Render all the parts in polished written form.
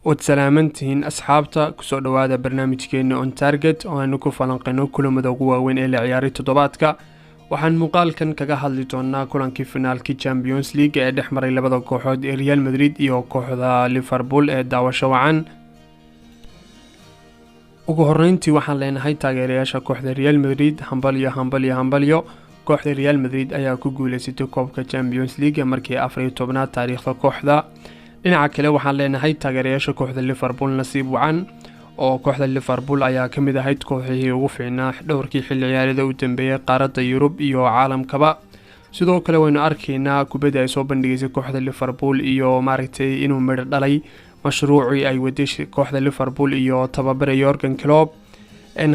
وتسلامنتين أصحابتا كسو دوادا برنامجكينا on target oo aynu ku falanqeyno kulamada ugu waaweyn ee la ciyaaray toddobaadka waxaan muuqaalkan kaga hadli doonaa kulankii finaalkii Champions League ee dhexmaray labada kooxood ee Real Madrid iyo kooxda Liverpool ee daawasho wacan ugu horeyntii waxaan leenahay taageerayaasha kooxda Real Madrid hambalyo kooxda Real Madrid ayaa ku guuleysatay koobka Champions League markii 14aad taariikhda kooxda dhinaca kale waxaan leenahay taageerayaasha kooxda Liverpool nasiib wacan oo kooxda Liverpool ayaa kamid ahayd kooxihii ugu fiicnaa dhowrkii xilli ciyaareed u dambeeyay qaaradda Yurub iyo caalamkaba sidoo kale waynu arkaynaa kubadda ay soo bandhigaysay kooxda Liverpool iyo maaragtay inuu midho dhalay mashruucii ay waday kooxda Liverpool iyo tababare Jurgen Klopp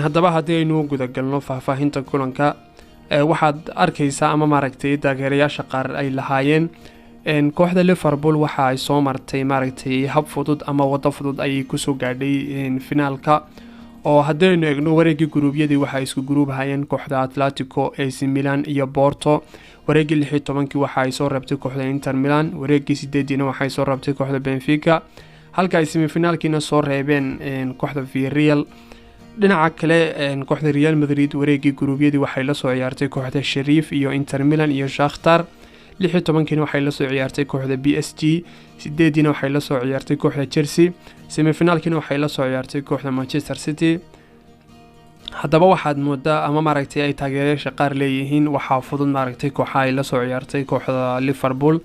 haddaba haddii aynu guda galno faahfaahinta kulanka waxaad arkaysaa ama maaragtay taageerayaasha qaar ay lahaayeen kooxda Liverpool waxa ay soo martay maaragtay hab fudud ama wado fudud ay ku soo gaadhay finaalka oo haddaynu eegno wareegii guruubyadii waxa isku guruub hayeen kooxda Atletico AC Milan iyo Porto wareegii 16 waxa ay soo rabtay kooxda Inter Milan wareegii 8 waxa ay soo rabtay kooxda Benfica halka ay semifinaalkiina soo reebeen kooxda Villarreal dhinaca kale kooxda Real Madrid wareegii guruubyadii waxay la soo ciyaartay kooxda Sheriff iyo Inter Milan iyo Shakhtar 16 waxay la soo ciyaartay kooxda PSG 8 waxay la soo ciyaartay kooxda Chelsea semifinaalkiina waxay la soo ciyaartay kooxda Manchester City haddaba waxaad moodaa ama maaragtay ay taageerayaasha qaar leeyihiin waxa fudud maaragtay kooxaha ay la soo ciyaartay kooxda Liverpool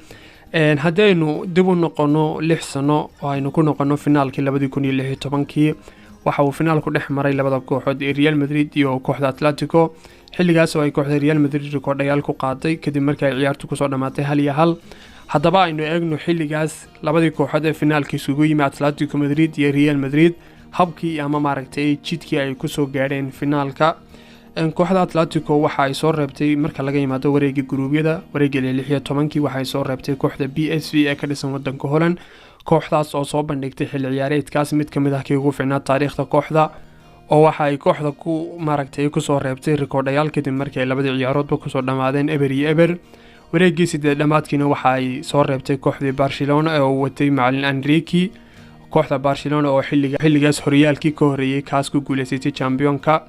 haddaynu dib u noqono 6 sano oo aynu ku noqono finaalkii 2016 waxa uu finaalku dhex maray labada kooxood ee Real Madrid iyo kooxda Atletico xilligaas oo ay kooxda Real Madrid rikoodhayaal ku qaaday kadib markii ay ciyaartu ku soo dhamaatay 1-1 haddaba aynu eegno xilligaas labadii kooxood ee finaalkii isugu yimid Atletico Madrid iyo Real Madrid habkii ama maaragtay jidkii ay ku soo gaareen finaalka kooxda Atletico waxa ay soo reebtay marka laga yimaado wareegii guruubyada wareegii 16 waxa ay soo reebtay kooxda PSV ee ka dhisan wadanka Holland kooxdaas oo soo bandhigtay xilli ciyaareedkaas mid kamid ah kii ugu fiicnaa taariikhda kooxda oo waxa ay kooxda ku maaragtay ku soo reebtay rikoodhayaal kadib markii ay labadii ciyaaroodba ku soo dhamaadeen eber wareegii 8 dhamaadkiina waxa ay soo reebtay kooxda Barcelona oo watay macallin Enrique kooxda Barcelona oo xilligaas horyaalkii ka horeeyay kaas ku guuleysatay championka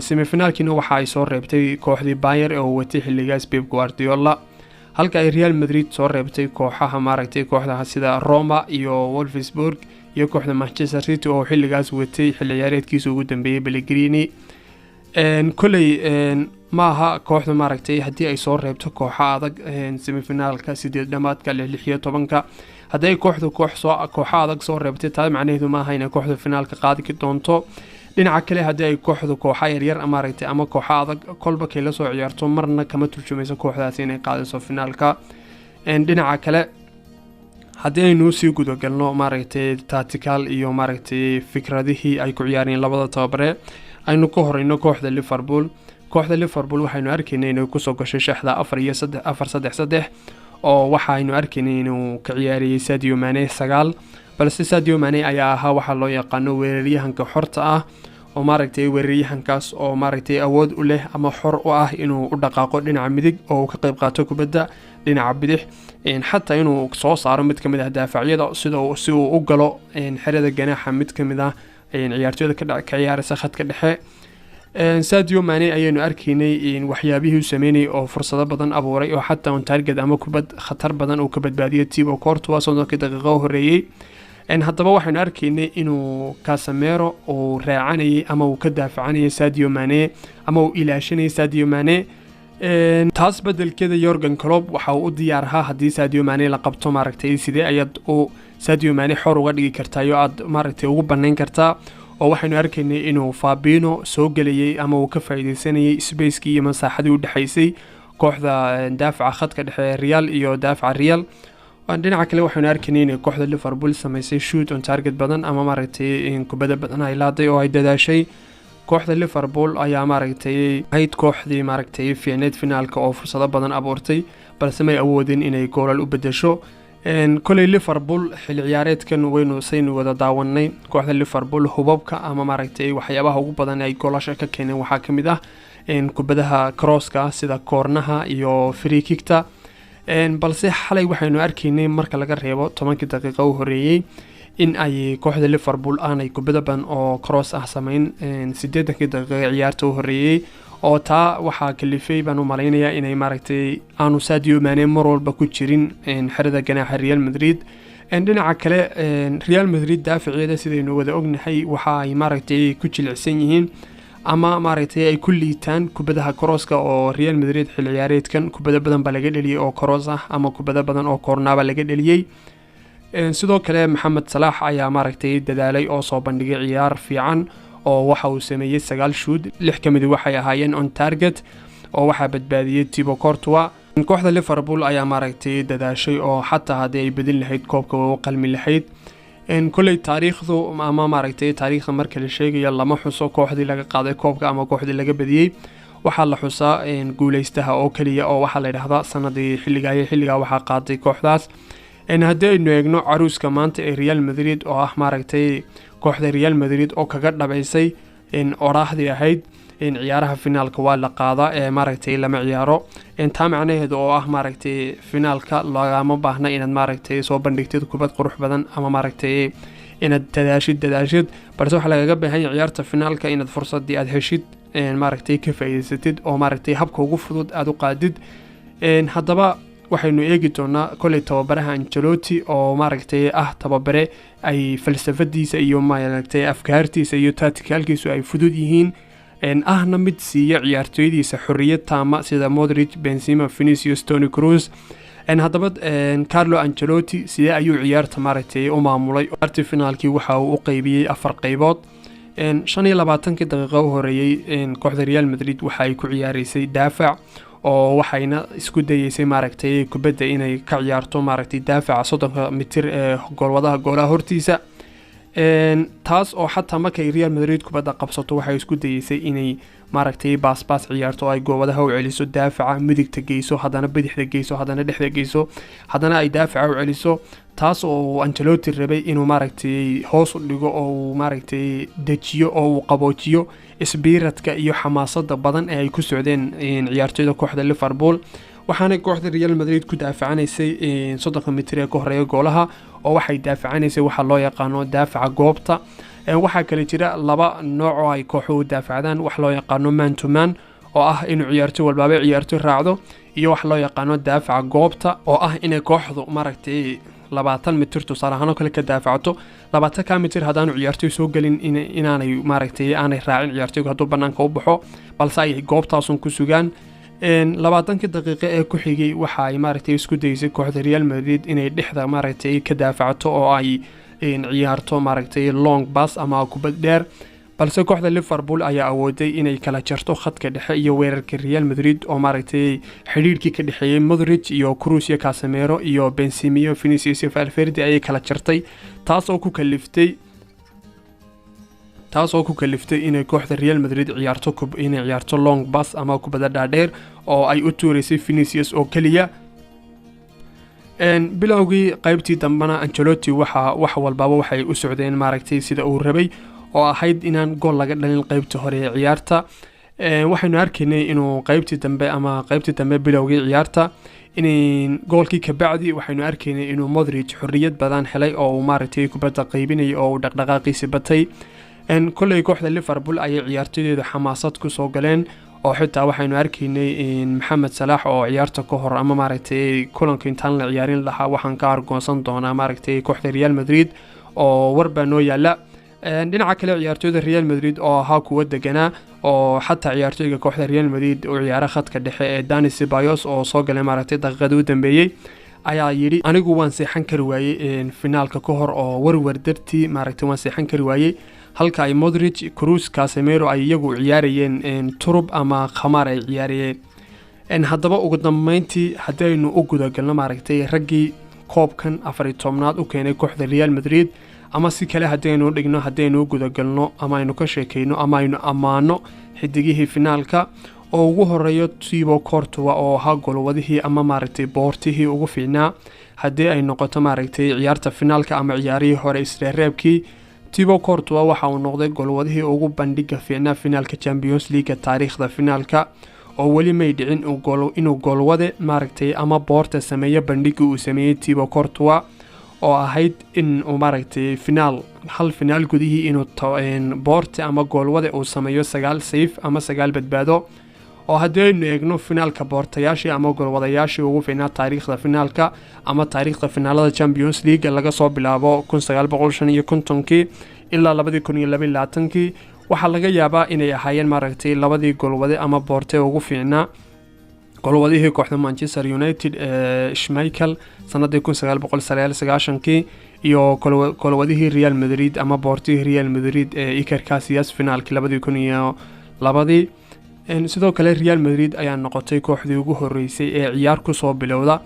semifinaalkiina waxa ay soo reebtay kooxda Bayern oo watay xilligaas Pep Guardiola halka ay Real Madrid soo reebtay kooxaha maaragtay kooxda sida Roma iyo Wolfsburg iyo kooxda Manchester City oo xilligaas watay xilli ciyaareedkiisa ugu dambeeyay Pellegrini kulay maaha kooxda maaragtay hadii ay soo reebto kooxa adag semifinaalka 8 dhamaadka 16 hadii kooxda kooxa adag soo reebtay taa macnaheedu maaha in kooxda finaalka qaadi doonto dhinaca kale hadii ay kooxda kooxa yar maaragtay ama kooxa adag kolba kale la soo ciyaarto marna kama turjumayso kooxdaas inay qaadayso finaalka dhinaca kale haddii aynu sii guda galno maaragtay tactical iyo maaragtay fikradihii ay ku ciyaareen labada tababare aynu ka horeyno kooxda Liverpool waxaynu arkaynay inay ku soo gashay shaxda 4-3-3 oo waxaynu arkaynay inuu ka ciyaariyay Sadio Mane 9 balse Sadio Mane ayaa ahaa waxa loo yaqaan weeraryahanka xorta ah oo maaragtay weeraryahankaas oo maaragtay awood u leh ama xor u ah inuu u dhaqaaqo dhinaca midig oo ka qayb qaato kubadda dhinaca bidix xataa inuu soo saaro mid kamid ah daafacyada si uu u galo xerada ganaaxa mid kamid ah ciyaartooyda ka ciyaaraysa khadka dhexe Sadio Mane ayaynu arkaynay waxyaabihii uu sameeyay oo fursado badan abuuray oo xataa on target ama kubad khatar badan uu ka badbaadiyay Thibaut Courtois oo daqiiqo horeeyay haddaba waxaynu arkaynay inuu Casemiro oo raacanayay ama uu ka daafacanayay Sadio Mane ama uu ilaashanayay Sadio Mane taas bedelkeeda Jurgen Klopp waxa uu diyaar ahaa hadii Sadio Mane la qabto maaragtay sidee ayad uu Sadio Mane xor uga dhigi kartaa iyo aad maaragtay ugu banayn kartaa oo waxaynu arkaynay inuu Fabinho soo galayay ama uu ka faa'iideysanayay space-kii iyo masaaxadii u dhaxaysay kooxda daafaca khadka dhexe Real iyo daafaca Real dhinaca kale waxaynu arkaynay in kooxda Liverpool sameysay shoot on target badan ama maaragtay kubadda badan ay laaday oo ay dadaashay kooxda Liverpool ayaa maaragtay hayd kooxdii maaragtay fiicneed finaalka oo fursado badan abuurtay balse may awoodin inay goolal u bedesho kulay Liverpool xilli ciyaareedkan waynu saynu wada daawanay kooxda Liverpool hubabka ama maaragtay waxyaabaha ugu badan ay goolasha ka keeneen waxa kamid ah kubadaha crosska sida koornaha iyo free kickta balse xalay waxaynu arkaynay marka laga reebo 10 daqiiqo u horeeyay in ay kooxda Liverpool aanay kubada badan oo cross ah sameyn 80 daqiiqo ciyaarta u horeeyay oo taa waxa kalifay baan u maleynaya inay maaragtay aanu Sadio Mane mar walba ku jirin xirada ganaaxa Real Madrid dhinaca kale Real Madrid daafaceeda sidaynu wada ognahay waxa ay maaragtay ku jilicsan yihiin ama maaragtay ay ku liitaan kubadaha crosska oo Real Madrid xil ciyaareedkan kubada badan ba laga dhaliyay oo cross ah ama kubada badan oo corner ba laga dhaliyay sidoo kale Mohamed Salah ayaa maaragtay dadaalay oo soo bandhigay ciyaar fiican oo waxa uu sameeyay 9 shoot 6 kamid waxay ahaayeen on target oo waxa badbaadiyay Thibaut Courtois kooxda Liverpool ayaa maaragtay dadaashay oo xataa hadii ay bedel lahayd koobka oo qalmi lahayd kulay taariikhdu ama maaragtay taariikhda marka la sheegayo lama xuso kooxdii laga qaaday koobka ama kooxdii laga badiyay waxa la xusaa guuleystaha oo kaliya oo waxa la yiraahdaa sanadii xilliga waxa qaaday kooxdaas haddii aynu eegno caruuska maanta ee Real Madrid oo ah maaragtay kooxda Real Madrid oo kaga dhabaysay oraahdii ahayd ciyaaraha finaalka waa la qaadaa ee maaragtay lama ciyaaro taa macnaheedu oo ah maaragtay finaalka lagama baahna inaad maaragtay soo bandhigtid kubad qurux badan ama maaragtay inaad dadaashid balse waxa laga baahan yahay ciyaarta finaalka inaad fursadii aad heshid maaragtay ka faa'iideysatid oo maaragtay habka ugu fudud aad u qaadid haddaba waxaynu eegi doonaa kulay tababaraha Ancelotti oo maaragtay tababare ay falsafadiisa iyo maaragtay afkaartiisa iyo tacticalkiisu ay fudud yihiin ahna mid siiya ciyaartoydiisa xorriyad taama sida Modric, Benzema, Vinicius, Toni Kroos haddaba Carlo Ancelotti sidee ayuu ciyaarta maaragtay u maamulay ciyaartii finaalkii waxa uu u qaybiyay 4 qaybood 25 daqiiqo u horeeyay kooxda Real Madrid waxa ay ku ciyaaraysay daafac oo waxayna isku dayeysay maaragtay kubadda inay ka ciyaarto maaragtay daafaca 30 mitir ee goolwadaha goolaha hortiisa taas oo xataa markay Real Madrid kubadda qabsato waxay isku dayeysay inay maaragtay baas ciyaarto ay goolwadaha u celiso daafaca midigta geyso hadana bidixda geyso hadana dhexda geyso hadana ay daafaca u celiso taas oo Ancelotti rabay inuu maaragtay hoos u dhigo oo maaragtay dejiyo oo qaboojiyo isbiiradka iyo xamaasadda badan ee ay ku socdeen ciyaartoyda kooxda Liverpool waxaana kooxda Real Madrid ku daafacanaysay 30 mitir ee ka horeeya goolaha oo waxay daafacanaysay waxa loo yaqaano daafaca goobta waxa kale jira laba nooc oo ay kooxuhu daafacdaan wax loo yaqaano man to man oo ah inuu ciyaartoy walba ciyaartoy raacdo iyo wax loo yaqaano daafaca goobta oo ah inay kooxdu maaragtay 20 mitir tusaale ahaan kale ka daafacto 20 mitir hadaan ciyaartoy soo galin inaanay maaragtay aanay raacin ciyaartoyga haduu banaanka u baxo balse ay goobtaas ku sugaan 20 daqiiqo ee ku xigay waxa ay maaragtay isku daysay kooxda Real Madrid inay dhexda maaragtay ka daafacto oo ay ciyaarto maaragtay long pass ama kubad dheer balse kooxda Liverpool ayaa awooday inay kala jarto khadka dhexe iyo weerarka Real Madrid oo maaragtay xiriirkii ka dhaxeeyay Modric iyo Kroos iyo Casemiro iyo Benzema iyo Vinicius iyo Valverde ay kala jartay taas oo ku kaliftay inay kooxda Real Madrid ciyaarto long pass ama kubada dhaadheer oo ay u tuureysay Vinicius oo kaliya bilowgii qaybtii dambana Ancelotti wax walba waxay u socdeen maaragtay sida uu rabay oo ahayd inaan gool laga dhalin qaybta hore ee ciyaarta waxaynu arkaynay inuu qaybtii dambe bilowgii ciyaarta in goolkii ka bacdi waxaynu arkaynay inuu Modric xorriyad badan helay oo maaragtay kubadda qaybinay oo dhaqdhaqaaqiisa batay kulay kooxda Liverpool ay ciyaartoydeeda xamaasad ku soo galeen oo xitaa waxaynu arkaynay Mohamed Salah oo ciyaarta ka hor ama maaragtay kulanka intaan la ciyaarin lahaa waxaan ka argoonsan doonaa maaragtay kooxda Real Madrid oo warba noo yaala dhinaca kale ciyaartoyda Real Madrid oo ahaa kuwa deganaa oo xataa ciyaartoyga kooxda Real Madrid oo ciyaara khadka dhexe ee Dani Ceballos oo soo galay maaragtay daqiiqadii u dambeeyay ayaa yiri anigu waan seexan kari waayay finaalka ka hor oo warwar dartii maaragtay waan seexan kari waayay halka ay Modric, Kroos, Casemiro ay iyagu ciyaarayeen turub ama khamaar ay ciyaarayeen haddaba ugu dambeyntii hadaynu u guda galno maaragtay raggii koobkan 14aad u keenay kooxda Real Madrid ama si kale hadaynu dhigno hadaynu u guda galno ama aynu ka sheekeyno ama aynu amaano xidigihii finaalka oo ugu horeeyo Thibaut Courtois oo ahaa goolwadihii ama maaragtay boortihii ugu fiicnaa hadii ay noqoto maaragtay ciyaarta finaalka ama ciyaarihii hore isreebkii Thibaut Courtois waxa uu noqday goolwadihii ugu bandhiga fiicnaa finaalka Champions League taariikhda finaalka oo wali may dhicin inuu goolwade maaragtay ama boorta sameeyo bandhiga uu sameeyay Thibaut Courtois oo ahayd in uu maaragtay hal finaal gudihii inuu boorte ama goolwade uu sameeyo 9 sayf ama 9 badbaado oo haddaynu eegno finaalka boortayaashii ama goolwadayaashii ugu fiicnaa taariikhda finaalka ama taariikhda finaalada Champions League laga soo bilaabo 1955 ilaa 2022 waxaa laga yaabaa inay ahaayeen maaragtay labadii goolwade ama boorte ugu fiicnaa goolwadihii kooxda Manchester United Schmeichel sanadii 1999 iyo goolwadihii Real Madrid ama boortihii Real Madrid Iker Casillas finaalkii 2002 sidoo kale Real Madrid ayaa noqotay kooxdii ugu horeysay ee ciyaar ku soo bilowda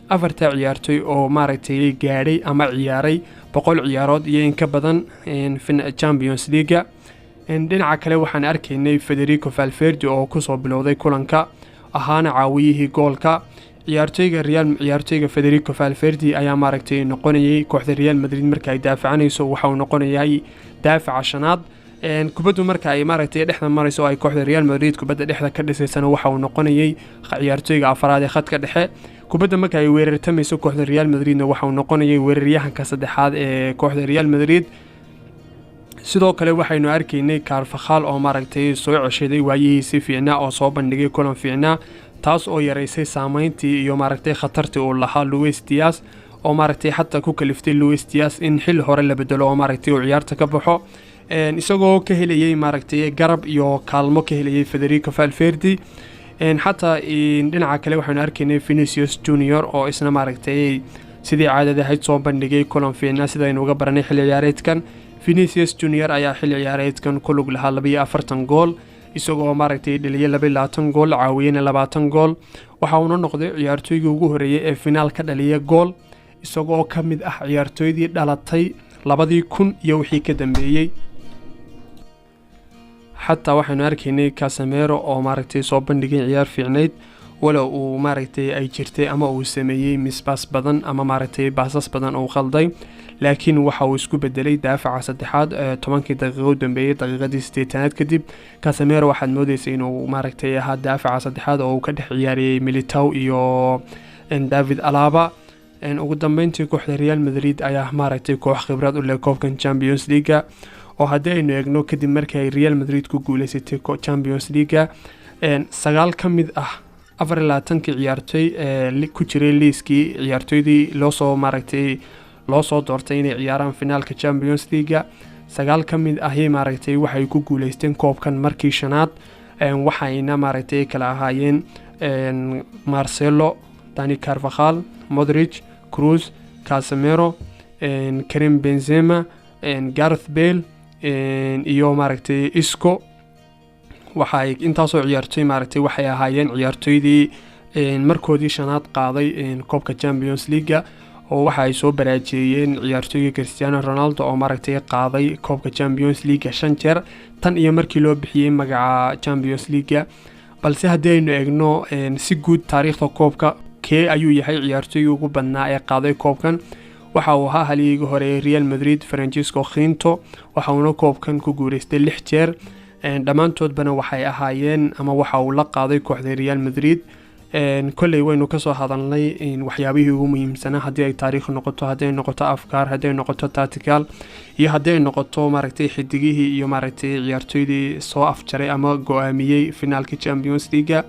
afarta ciyaartoy oo maaragtay gaadhay ama ciyaaray 100 ciyaarood iyo in ka badan Champions League dhinaca kale waxaan arkaynay Federico Valverde oo ku soo bilowday kulanka ahaana caawiyihii goolka ciyaartoyga Federico Valverde ayaa maaragtay noqonayay kooxda Real Madrid marka ay daafacanayso waxa uu noqonayay daafaca shanaad kubaddu marka ay maaragtay dhexda marayso oo ay kooxda Real Madrid kubadda dhexda ka dhisaysana waxa uu noqonayay ciyaartoyga afraad ee khadka dhexe kubadda marka ay weerartamayso kooxda Real Madridna waxa uu noqonayay weeraryahanka saddexaad ee kooxda Real Madrid sidoo kale waxaynu arkaynay Carvajal oo maaragtay soo ceshaday waayihiisii fiicnaa oo soo bandhigay kulan fiicnaa taas oo yareysay saameyntii iyo maaragtay khatartii uu lahaa Luis Diaz oo maaragtay xataa ku kaliftay Luis Diaz in xil hore la bedelo oo maaragtay uu ciyaarta ka baxo isagoo ka helayay maaragtay garab iyo kaalmo ka helayay Federico Valverde xataa dhinaca kale waxaanu arkaynay Vinicius Junior oo isna maaragtay sidii caadada ahayd soo bandhigay kulan fiicnaa sida aynu uga baranay xilli ciyaareedkan Vinicius Junior ayaa xilli ciyaareedkan ku lug lahaa 42 gool isagoo maaragtay dhaliyay 22 gool caawiyayna 20 gool waxa uu noqday ciyaartoygii ugu horeeyay ee finaal ka dhaliya gool isagoo ka mid ah ciyaartoydii dhalatay 2000 iyo wixii ka dambeeyay xataa waxaanu arkaynay Casemiro oo maaragtay soo bandhigay ciyaar fiicneed wala uu maaragtay ay jirtay ama uu sameeyay misbaas badan ama maaragtay baasas badan oo khalday laakiin waxa uu isku bedelay daafaca saddexaad 10 daqiiqo u dambeeyay daqiiqadii 8aad kadib Casemiro waxaad moodaysay inuu maaragtay ahaa daafaca saddexaad oo uu ka dhex ciyaariyay Militao iyo David Alaba ugu dambeyntii kooxda Real Madrid ayaa maaragtay koox khibrad u leh koobkan Champions League oo haddaynu eegno kadib markii ay Real Madrid ku guuleysatay Champions League 9 ka mid ah 24 ciyaartoy ku jiray liiskii ciyaartoydii loo soo doortay inay ciyaaraan finaalka Champions League 9 ka mid ah maaragtay waxay ku guuleysteen koobkan markii shanaad waxayna maaragtay kala ahaayeen Marcelo, Dani Carvajal, Modric, Kroos, Casemiro, Karim Benzema, Gareth Bale iyo maaragtay Isco waxay intaasoo ciyaartoy maaragtay waxay ahaayeen ciyaartoydii markoodii shanaad qaaday koobka Champions League oo waxa ay soo baraajiyeen ciyaartoyga Cristiano Ronaldo oo maaragtay qaaday koobka Champions League 5 jeer tan iyo markii loo bixiyay magaca Champions League balse haddaynu eegno si guud taariikhda koobka ayuu yahay ciyaartoyga ugu badnaa ee qaaday koobkan waxa uu ahaa haligii hore Real Madrid Francisco Quinto waxa uu koobkan ku guuleystay 6 jeer dhamaantoodbana waxay ahaayeen ama waxa uu la qaaday kooxda Real Madrid كلي وينو كسو هادلنay waxyaabihii ugu muhiimsanaa hadii ay taariikh noqoto hadii noqoto afkaar hadii noqoto tactical iyo hadii noqoto maaragtay xidigihii iyo maaragtay ciyaartoydii soo afjaray ama go'aamiyay finaalka Champions League